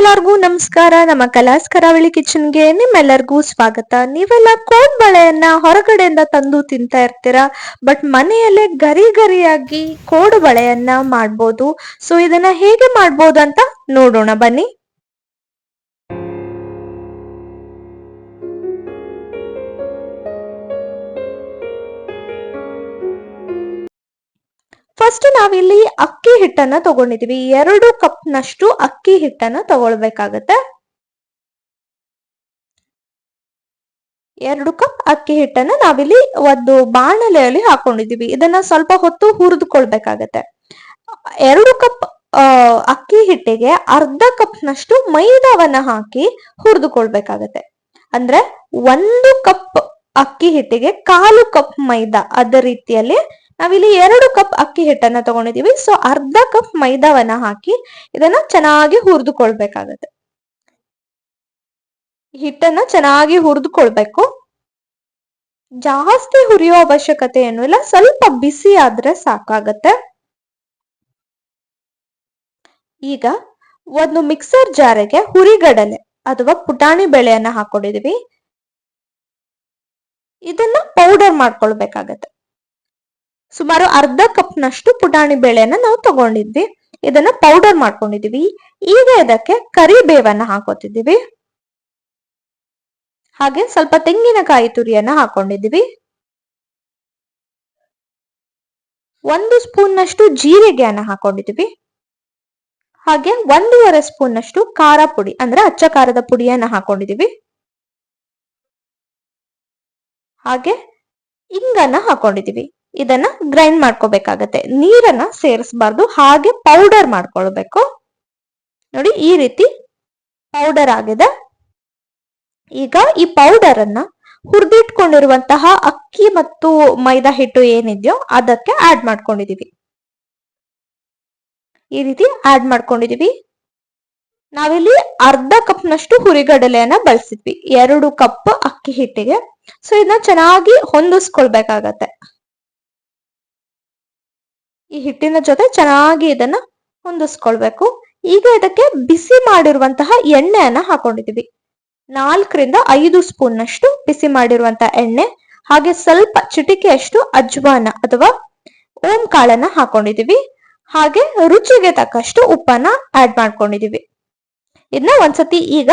ಎಲ್ಲಾರ್ಗೂ ನಮಸ್ಕಾರ. ನಮ್ಮ ಕಲಾಸ್ ಕರಾವಳಿ ಕಿಚನ್ಗೆ ನಿಮ್ಮೆಲ್ಲರಿಗೂ ಸ್ವಾಗತ. ನೀವೆಲ್ಲ ಕೋಡ್ಬಳೆಯನ್ನ ಹೊರಗಡೆಯಿಂದ ತಂದು ತಿಂತಾ ಇರ್ತೀರಾ, ಬಟ್ ಮನೆಯಲ್ಲೇ ಗರಿ ಗರಿಯಾಗಿ ಕೋಡುಬಳೆಯನ್ನ ಮಾಡ್ಬೋದು. ಸೊ ಇದನ್ನ ಹೇಗೆ ಮಾಡ್ಬೋದು ಅಂತ ನೋಡೋಣ ಬನ್ನಿ. ಫಸ್ಟ್ ನಾವಿಲ್ಲಿ ಅಕ್ಕಿ ಹಿಟ್ಟನ್ನ ತಗೊಂಡಿದೀವಿ. 2 ಕಪ್ ನಷ್ಟು ಅಕ್ಕಿ ಹಿಟ್ಟನ್ನ ತಗೊಳ್ಬೇಕಾಗತ್ತೆ. 2 ಕಪ್ ಅಕ್ಕಿ ಹಿಟ್ಟನ್ನ ನಾವಿಲ್ಲಿ ಒಂದು ಬಾಣಲೆಯಲ್ಲಿ ಹಾಕೊಂಡಿದೀವಿ. ಇದನ್ನ ಸ್ವಲ್ಪ ಹೊತ್ತು ಹುರಿದುಕೊಳ್ಬೇಕಾಗತ್ತೆ. 2 ಕಪ್ ಅಕ್ಕಿ ಹಿಟ್ಟಿಗೆ ಅರ್ಧ ಕಪ್ ನಷ್ಟು ಮೈದಾವನ್ನ ಹಾಕಿ ಹುರಿದುಕೊಳ್ಬೇಕಾಗತ್ತೆ. ಅಂದ್ರೆ 1 ಕಪ್ ಅಕ್ಕಿ ಹಿಟ್ಟಿಗೆ 1/4 ಕಪ್ ಮೈದಾ, ಅದ ರೀತಿಯಲ್ಲಿ ನಾವಿಲ್ಲಿ 2 ಕಪ್ ಅಕ್ಕಿ ಹಿಟ್ಟನ್ನ ತಗೊಂಡಿದೀವಿ. ಸೊ ಅರ್ಧ ಕಪ್ ಮೈದಾವನ್ನ ಹಾಕಿ ಇದನ್ನ ಚೆನ್ನಾಗಿ ಹುರಿದುಕೊಳ್ಬೇಕಾಗತ್ತೆ. ಹಿಟ್ಟನ್ನ ಚೆನ್ನಾಗಿ ಹುರಿದುಕೊಳ್ಬೇಕು. ಜಾಸ್ತಿ ಹುರಿಯೋ ಅವಶ್ಯಕತೆ ಏನು ಇಲ್ಲ, ಸ್ವಲ್ಪ ಬಿಸಿ ಆದ್ರೆ ಸಾಕಾಗತ್ತೆ. ಈಗ ಒಂದು ಮಿಕ್ಸರ್ ಜಾರಿಗೆ ಹುರಿಗಡಲೆ ಅಥವಾ ಪುಟಾಣಿ ಬೇಳೆಯನ್ನ ಹಾಕೊಂಡಿದೀವಿ. ಇದನ್ನ ಪೌಡರ್ ಮಾಡ್ಕೊಳ್ಬೇಕಾಗತ್ತೆ. ಸುಮಾರು ಅರ್ಧ ಕಪ್ ನಷ್ಟು ಪುಟಾಣಿ ಬೇಳೆಯನ್ನ ನಾವು ತಗೊಂಡಿದ್ವಿ. ಇದನ್ನ ಪೌಡರ್ ಮಾಡ್ಕೊಂಡಿದೀವಿ. ಈಗ ಇದಕ್ಕೆ ಕರಿಬೇವನ್ನ ಹಾಕೋತಿದೀವಿ. ಹಾಗೆ ಸ್ವಲ್ಪ ತೆಂಗಿನಕಾಯಿ ತುರಿಯನ್ನ ಹಾಕೊಂಡಿದೀವಿ. 1 ಸ್ಪೂನ್ ನಷ್ಟು ಜೀರಿಗೆಯನ್ನ ಹಾಕೊಂಡಿದೀವಿ. ಹಾಗೆ 1.5 ಸ್ಪೂನ್ ನಷ್ಟು ಖಾರ ಪುಡಿ ಅಂದ್ರೆ ಅಚ್ಚ ಖಾರದ ಪುಡಿಯನ್ನ ಹಾಕೊಂಡಿದೀವಿ. ಹಾಗೆ ಇಂಗನ್ನ ಹಾಕೊಂಡಿದೀವಿ. ಇದನ್ನ ಗ್ರೈಂಡ್ ಮಾಡ್ಕೋಬೇಕಾಗತ್ತೆ. ನೀರನ್ನ ಸೇರಿಸಬಾರ್ದು, ಹಾಗೆ ಪೌಡರ್ ಮಾಡ್ಕೊಳ್ಬೇಕು. ನೋಡಿ, ಈ ರೀತಿ ಪೌಡರ್ ಆಗಿದೆ. ಈಗ ಈ ಪೌಡರ್ ಅನ್ನ ಹುರಿದಿಟ್ಕೊಂಡಿರುವಂತಹ ಅಕ್ಕಿ ಮತ್ತು ಮೈದಾ ಹಿಟ್ಟು ಏನಿದೆಯೋ ಅದಕ್ಕೆ ಆಡ್ ಮಾಡ್ಕೊಂಡಿದೀವಿ. ಈ ರೀತಿ ಆಡ್ ಮಾಡ್ಕೊಂಡಿದೀವಿ. ನಾವಿಲ್ಲಿ ಅರ್ಧ ಕಪ್ ನಷ್ಟು ಹುರಿಗಡಲೆಯನ್ನ ಬಳಸಿದ್ವಿ 2 ಕಪ್ ಅಕ್ಕಿ ಹಿಟ್ಟಿಗೆ. ಸೊ ಇದನ್ನ ಚೆನ್ನಾಗಿ ಹೊಂದಿಸ್ಕೊಳ್ಬೇಕಾಗತ್ತೆ. ಈ ಹಿಟ್ಟಿನ ಜೊತೆ ಚೆನ್ನಾಗಿ ಇದನ್ನ ಹೊಂದಿಸ್ಕೊಳ್ಬೇಕು. ಈಗ ಇದಕ್ಕೆ ಬಿಸಿ ಮಾಡಿರುವಂತಹ ಎಣ್ಣೆಯನ್ನ ಹಾಕೊಂಡಿದೀವಿ. 4ರಿಂದ 5 ಸ್ಪೂನ್ ನಷ್ಟು ಬಿಸಿ ಮಾಡಿರುವಂತಹ ಎಣ್ಣೆ, ಹಾಗೆ ಸ್ವಲ್ಪ ಚಿಟಿಕೆಯಷ್ಟು ಅಜ್ವಾನ ಅಥವಾ ಓಂ ಕಾಳನ್ನ ಹಾಕೊಂಡಿದೀವಿ. ಹಾಗೆ ರುಚಿಗೆ ತಕ್ಕಷ್ಟು ಉಪ್ಪನ್ನ ಆಡ್ ಮಾಡ್ಕೊಂಡಿದೀವಿ. ಇದನ್ನ ಒಂದ್ಸತಿ ಈಗ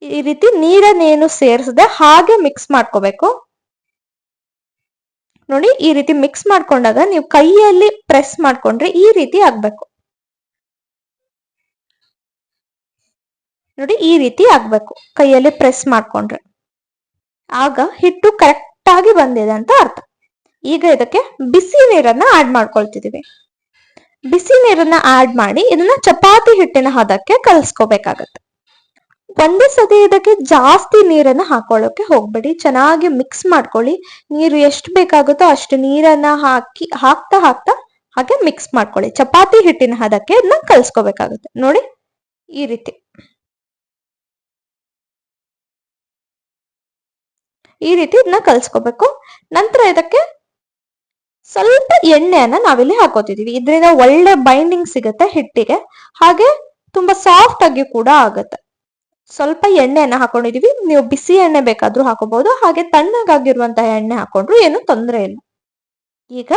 ಈ ರೀತಿ ನೀರನ್ನೇನು ಸೇರಿಸದೆ ಹಾಗೆ ಮಿಕ್ಸ್ ಮಾಡ್ಕೋಬೇಕು. ನೋಡಿ, ಈ ರೀತಿ ಮಿಕ್ಸ್ ಮಾಡ್ಕೊಂಡಾಗ ನೀವು ಕೈಯಲ್ಲಿ ಪ್ರೆಸ್ ಮಾಡ್ಕೊಂಡ್ರೆ ಈ ರೀತಿ ಆಗ್ಬೇಕು. ನೋಡಿ, ಈ ರೀತಿ ಆಗ್ಬೇಕು ಕೈಯಲ್ಲಿ ಪ್ರೆಸ್ ಮಾಡ್ಕೊಂಡ್ರೆ. ಆಗ ಹಿಟ್ಟು ಕರೆಕ್ಟ್ ಆಗಿ ಬಂದಿದೆ ಅಂತ ಅರ್ಥ. ಈಗ ಇದಕ್ಕೆ ಬಿಸಿ ನೀರನ್ನ ಆಡ್ ಮಾಡ್ಕೊಳ್ತಿದೀವಿ. ಬಿಸಿ ನೀರನ್ನ ಆಡ್ ಮಾಡಿ ಇದನ್ನ ಚಪಾತಿ ಹಿಟ್ಟಿನ ಹದಕ್ಕೆ ಕಲಸ್ಕೋಬೇಕಾಗತ್ತೆ. ಒಂದೇ ಸತಿ ಇದಕ್ಕೆ ಜಾಸ್ತಿ ನೀರನ್ನ ಹಾಕೊಳ್ಳೋಕೆ ಹೋಗ್ಬೇಡಿ. ಚೆನ್ನಾಗಿ ಮಿಕ್ಸ್ ಮಾಡ್ಕೊಳ್ಳಿ. ನೀರು ಎಷ್ಟು ಬೇಕಾಗುತ್ತೋ ಅಷ್ಟು ನೀರನ್ನ ಹಾಕ್ತಾ ಹಾಗೆ ಮಿಕ್ಸ್ ಮಾಡ್ಕೊಳ್ಳಿ. ಚಪಾತಿ ಹಿಟ್ಟಿನ ಹದಕ್ಕೆ ಇದನ್ನ ಕಲ್ಸ್ಕೋಬೇಕಾಗುತ್ತೆ. ನೋಡಿ, ಈ ರೀತಿ ಇದನ್ನ ಕಲ್ಸ್ಕೋಬೇಕು. ನಂತರ ಇದಕ್ಕೆ ಸ್ವಲ್ಪ ಎಣ್ಣೆಯನ್ನ ನಾವಿಲ್ಲಿ ಹಾಕೋತಿದೀವಿ. ಇದರಿಂದ ಒಳ್ಳೆ ಬೈಂಡಿಂಗ್ ಸಿಗುತ್ತೆ ಹಿಟ್ಟಿಗೆ, ಹಾಗೆ ತುಂಬಾ ಸಾಫ್ಟ್ ಆಗಿ ಕೂಡ ಆಗುತ್ತೆ. ಸ್ವಲ್ಪ ಎಣ್ಣೆಯನ್ನ ಹಾಕೊಂಡಿದೀವಿ. ನೀವು ಬಿಸಿ ಎಣ್ಣೆ ಬೇಕಾದ್ರೂ ಹಾಕೋಬಹುದು, ಹಾಗೆ ತಣ್ಣಗಾಗಿರುವಂತಹ ಎಣ್ಣೆ ಹಾಕೊಂಡ್ರು ಏನು ತೊಂದರೆ ಇಲ್ಲ. ಈಗ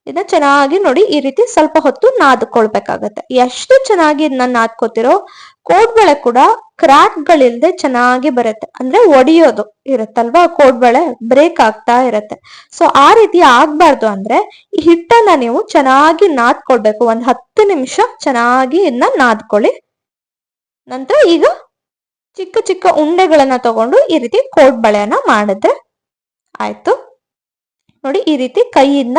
ಇದನ್ನ ಚೆನ್ನಾಗಿ ನೋಡಿ, ಈ ರೀತಿ ಸ್ವಲ್ಪ ಹೊತ್ತು ನಾದ್ಕೊಳ್ಬೇಕಾಗತ್ತೆ. ಎಷ್ಟು ಚೆನ್ನಾಗಿ ಇದನ್ನ ನಾದ್ಕೋತಿರೋ ಕೋಡ್ಬಳೆ ಕೂಡ ಕ್ರ್ಯಾಕ್ ಗಳಿಲ್ದೆ ಚೆನ್ನಾಗಿ ಬರುತ್ತೆ. ಅಂದ್ರೆ ಒಡೆಯೋದು ಇರುತ್ತಲ್ವಾ, ಕೋಡ್ಬಳೆ ಬ್ರೇಕ್ ಆಗ್ತಾ ಇರತ್ತೆ. ಸೊ ಆ ರೀತಿ ಆಗ್ಬಾರ್ದು ಅಂದ್ರೆ ಈ ಹಿಟ್ಟನ್ನ ನೀವು ಚೆನ್ನಾಗಿ ನಾದ್ಕೊಳ್ಬೇಕು. 10 ನಿಮಿಷ ಚೆನ್ನಾಗಿ ಇದನ್ನ ನಾದ್ಕೊಳ್ಳಿ. ನಂತರ ಈಗ ಚಿಕ್ಕ ಚಿಕ್ಕ ಉಂಡೆಗಳನ್ನ ತಗೊಂಡು ಈ ರೀತಿ ಕೋಡ್ಬಳೆಯನ್ನ ಮಾಡಿದ್ರೆ ಆಯ್ತು. ನೋಡಿ, ಈ ರೀತಿ ಕೈಯಿಂದ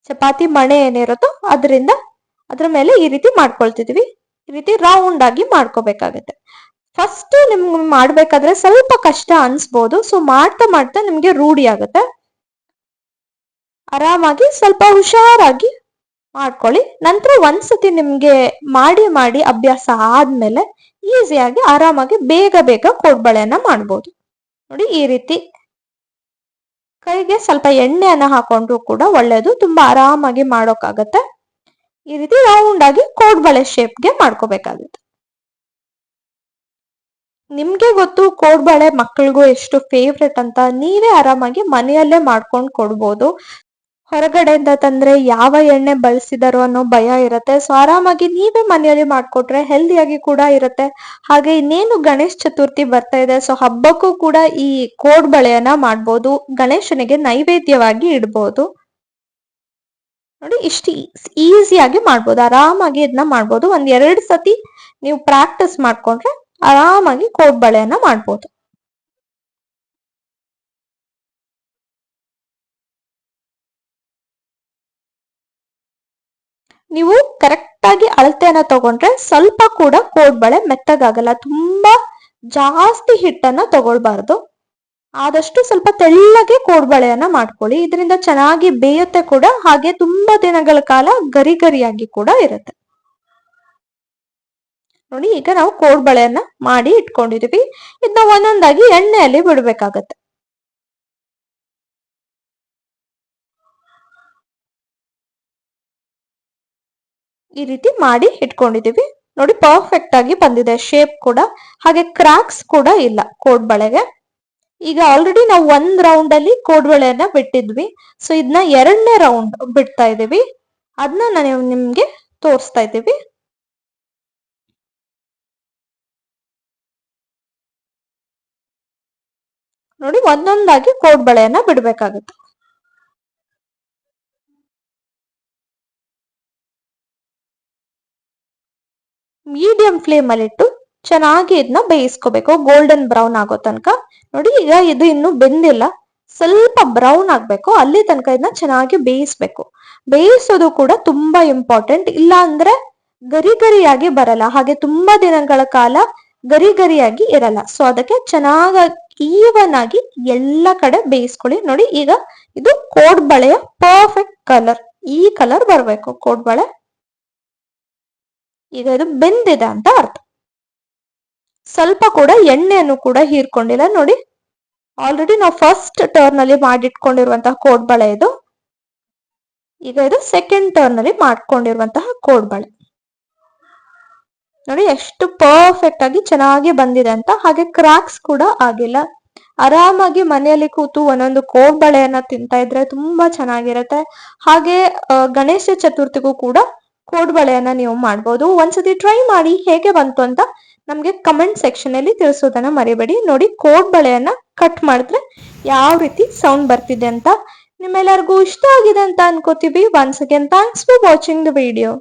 ಚಪಾತಿ ಮಣೆ ಏನಿರುತ್ತೋ ಅದ್ರ ಮೇಲೆ ಈ ರೀತಿ ಮಾಡ್ಕೊಳ್ತಿದೀವಿ. ಈ ರೀತಿ ರೌಂಡ್ ಆಗಿ ಮಾಡ್ಕೋಬೇಕಾಗತ್ತೆ. ಫಸ್ಟ್ ನಿಮ್ಗೆ ಮಾಡ್ಬೇಕಾದ್ರೆ ಸ್ವಲ್ಪ ಕಷ್ಟ ಅನ್ಸ್ಬೋದು. ಸೊ ಮಾಡ್ತಾ ಮಾಡ್ತಾ ನಿಮ್ಗೆ ರೂಢಿ ಆಗುತ್ತೆ. ಆರಾಮಾಗಿ ಸ್ವಲ್ಪ ಹುಷಾರಾಗಿ ಮಾಡ್ಕೊಳ್ಳಿ. ನಂತರ ಒಂದ್ಸತಿ ನಿಮ್ಗೆ ಮಾಡಿ ಅಭ್ಯಾಸ ಆದ್ಮೇಲೆ ಈಸಿಯಾಗಿ ಆರಾಮಾಗಿ ಬೇಗ ಕೋಡ್ಬಳೆಯನ್ನ ಮಾಡ್ಬೋದು. ನೋಡಿ, ಈ ರೀತಿ ಕೈಗೆ ಸ್ವಲ್ಪ ಎಣ್ಣೆಯನ್ನ ಹಾಕೊಂಡ್ರು ಕೂಡ ಒಳ್ಳೇದು. ತುಂಬಾ ಆರಾಮಾಗಿ ಮಾಡೋಕ್ಕಾಗತ್ತೆ. ಈ ರೀತಿ ರೌಂಡ್ ಆಗಿ ಕೋಡ್ಬಳೆ ಶೇಪ್ಗೆ ಮಾಡ್ಕೋಬೇಕಾಗುತ್ತೆ. ನಿಮ್ಗೆ ಗೊತ್ತು ಕೋಡ್ಬಳೆ ಮಕ್ಕಳಿಗೂ ಎಷ್ಟು ಫೇವ್ರೆಟ್ ಅಂತ. ನೀವೇ ಆರಾಮಾಗಿ ಮನೆಯಲ್ಲೇ ಮಾಡ್ಕೊಂಡು ಕೊಡ್ಬೋದು. ಹೊರಗಡೆಯಿಂದ ತಂದ್ರೆ ಯಾವ ಎಣ್ಣೆ ಬಳಸಿದಾರೋ ಅನ್ನೋ ಭಯ ಇರುತ್ತೆ. ಸೊ ಆರಾಮಾಗಿ ನೀವೇ ಮನೆಯಲ್ಲಿ ಮಾಡ್ಕೊಟ್ರೆ ಹೆಲ್ದಿಯಾಗಿ ಕೂಡ ಇರುತ್ತೆ. ಹಾಗೆ ಇನ್ನೇನು ಗಣೇಶ್ ಚತುರ್ಥಿ ಬರ್ತಾ ಇದೆ, ಸೊ ಹಬ್ಬಕ್ಕೂ ಕೂಡ ಈ ಕೋಡ್ಬಳೆಯನ್ನ ಮಾಡ್ಬೋದು, ಗಣೇಶನಿಗೆ ನೈವೇದ್ಯವಾಗಿ ಇಡ್ಬೋದು. ನೋಡಿ ಇಷ್ಟು ಈಸಿಯಾಗಿ ಮಾಡ್ಬೋದು, ಆರಾಮಾಗಿ ಇದನ್ನ ಮಾಡ್ಬೋದು. ಒಂದ್ 2 ಸತಿ ನೀವು ಪ್ರಾಕ್ಟೀಸ್ ಮಾಡ್ಕೊಂಡ್ರೆ ಆರಾಮಾಗಿ ಕೋಡ್ಬಳೆಯನ್ನ ಮಾಡ್ಬೋದು. ನೀವು ಕರೆಕ್ಟ್ ಆಗಿ ಅಳತೆಯನ್ನ ತಗೊಂಡ್ರೆ ಸ್ವಲ್ಪ ಕೂಡ ಕೋಡ್ಬಳೆ ಮೆತ್ತಗಾಗಲ್ಲ. ತುಂಬಾ ಜಾಸ್ತಿ ಹಿಟ್ಟನ್ನ ತಗೊಳ್ಬಾರ್ದು. ಆದಷ್ಟು ಸ್ವಲ್ಪ ತೆಳ್ಳಗೆ ಕೋಡ್ಬಳೆಯನ್ನ ಮಾಡ್ಕೊಳ್ಳಿ. ಇದರಿಂದ ಚೆನ್ನಾಗಿ ಬೇಯುತ್ತೆ ಕೂಡ, ಹಾಗೆ ತುಂಬಾ ದಿನಗಳ ಕಾಲ ಗರಿ ಗರಿಯಾಗಿ ಕೂಡ ಇರುತ್ತೆ. ನೋಡಿ ಈಗ ನಾವು ಕೋಡ್ಬಳೆಯನ್ನ ಮಾಡಿ ಇಟ್ಕೊಂಡಿದೀವಿ. ಇದನ್ನ ಒಂದೊಂದಾಗಿ ಎಣ್ಣೆಯಲ್ಲಿ ಬಿಡ್ಬೇಕಾಗತ್ತೆ. ಈ ರೀತಿ ಮಾಡಿ ಇಟ್ಕೊಂಡಿದೀವಿ. ನೋಡಿ ಪರ್ಫೆಕ್ಟ್ ಆಗಿ ಬಂದಿದೆ ಶೇಪ್ ಕೂಡ, ಹಾಗೆ ಕ್ರಾಕ್ಸ್ ಕೂಡ ಇಲ್ಲ ಕೋಡ್ಬಳೆಗೆ. ಈಗ ಆಲ್ರೆಡಿ ನಾವು 1 ರೌಂಡ್ ಅಲ್ಲಿ ಕೋಡ್ಬಳೆಯನ್ನ ಬಿಟ್ಟಿದ್ವಿ. ಸೊ ಇದನ್ನ 2ನೇ ರೌಂಡ್ ಬಿಡ್ತಾ ಇದೀವಿ. ಅದನ್ನ ನಾನು ನಿಮ್ಗೆ ತೋರಿಸ್ತಾ ಇದ್ದೀವಿ. ನೋಡಿ ಒಂದೊಂದಾಗಿ ಕೋಡ್ಬಳೆಯನ್ನ ಬಿಡ್ಬೇಕಾಗುತ್ತೆ. ಮೀಡಿಯಂ ಫ್ಲೇಮ್ ಅಲ್ಲಿ ಇಟ್ಟು ಚೆನ್ನಾಗಿ ಇದನ್ನ ಬೇಯಿಸ್ಕೋಬೇಕು, ಗೋಲ್ಡನ್ ಬ್ರೌನ್ ಆಗೋ ತನಕ. ನೋಡಿ ಈಗ ಇದು ಇನ್ನು ಬೆಂದಿಲ್ಲ, ಸ್ವಲ್ಪ ಬ್ರೌನ್ ಆಗ್ಬೇಕು, ಅಲ್ಲಿ ತನಕ ಇದನ್ನ ಚೆನ್ನಾಗಿ ಬೇಯಿಸ್ಬೇಕು. ಬೇಯಿಸೋದು ಕೂಡ ತುಂಬಾ ಇಂಪಾರ್ಟೆಂಟ್, ಇಲ್ಲ ಅಂದ್ರೆ ಗರಿ ಗರಿಯಾಗಿ ಬರಲ್ಲ, ಹಾಗೆ ತುಂಬಾ ದಿನಗಳ ಕಾಲ ಗರಿ ಗರಿಯಾಗಿ ಇರಲ್ಲ. ಸೊ ಅದಕ್ಕೆ ಚೆನ್ನಾಗಿ ಈವನ್ ಆಗಿ ಎಲ್ಲ ಕಡೆ ಬೇಯಿಸ್ಕೊಳ್ಳಿ. ನೋಡಿ ಈಗ ಇದು ಕೋಡ್ಬಳೆಯ ಪರ್ಫೆಕ್ಟ್ ಕಲರ್, ಈ ಕಲರ್ ಬರ್ಬೇಕು ಕೋಡ್ಬಳೆ. ಈಗ ಇದು ಬೆಂದಿದೆ ಅಂತ ಅರ್ಥ. ಸ್ವಲ್ಪ ಕೂಡ ಎಣ್ಣೆಯನ್ನು ಕೂಡ ಹೀರ್ಕೊಂಡಿಲ್ಲ. ನೋಡಿ ಆಲ್ರೆಡಿ ನಾವು ಫಸ್ಟ್ ಟರ್ನ್ ಅಲ್ಲಿ ಮಾಡಿಟ್ಕೊಂಡಿರುವಂತಹ ಕೋಡ್ಬಳೆ ಇದು. ಈಗ ಇದು ಸೆಕೆಂಡ್ ಟರ್ನ್ ಅಲ್ಲಿ ಮಾಡ್ಕೊಂಡಿರುವಂತಹ ಕೋಡ್ಬಳೆ. ನೋಡಿ ಎಷ್ಟು ಪರ್ಫೆಕ್ಟ್ ಆಗಿ ಚೆನ್ನಾಗಿ ಬಂದಿದೆ ಅಂತ, ಹಾಗೆ ಕ್ರಾಕ್ಸ್ ಕೂಡ ಆಗಿಲ್ಲ. ಆರಾಮಾಗಿ ಮನೆಯಲ್ಲಿ ಕೂತು ಒಂದೊಂದು ಕೋಡ್ಬಳೆಯನ್ನ ತಿಂತಾ ಇದ್ರೆ ತುಂಬಾ ಚೆನ್ನಾಗಿರುತ್ತೆ. ಹಾಗೆ ಗಣೇಶ ಚತುರ್ಥಿಗೂ ಕೂಡ ಕೋಡ್ಬಳೆಯನ್ನ ನೀವು ಮಾಡ್ಬೋದು. ಒಂದ್ಸತಿ ಟ್ರೈ ಮಾಡಿ, ಹೇಗೆ ಬಂತು ಅಂತ ನಮ್ಗೆ ಕಮೆಂಟ್ ಸೆಕ್ಷನ್ ಅಲ್ಲಿ ತಿಳಿಸೋದನ್ನ ಮರಿಬೇಡಿ. ನೋಡಿ ಕೋಡ್ಬಳೆಯನ್ನ ಕಟ್ ಮಾಡಿದ್ರೆ ಯಾವ ರೀತಿ ಸೌಂಡ್ ಬರ್ತಿದೆ ಅಂತ. ನಿಮ್ಮೆಲ್ಲರಿಗೂ ಇಷ್ಟ ಆಗಿದೆ ಅಂತ ಅನ್ಕೋತೀವಿ. Once again thanks for watching the video.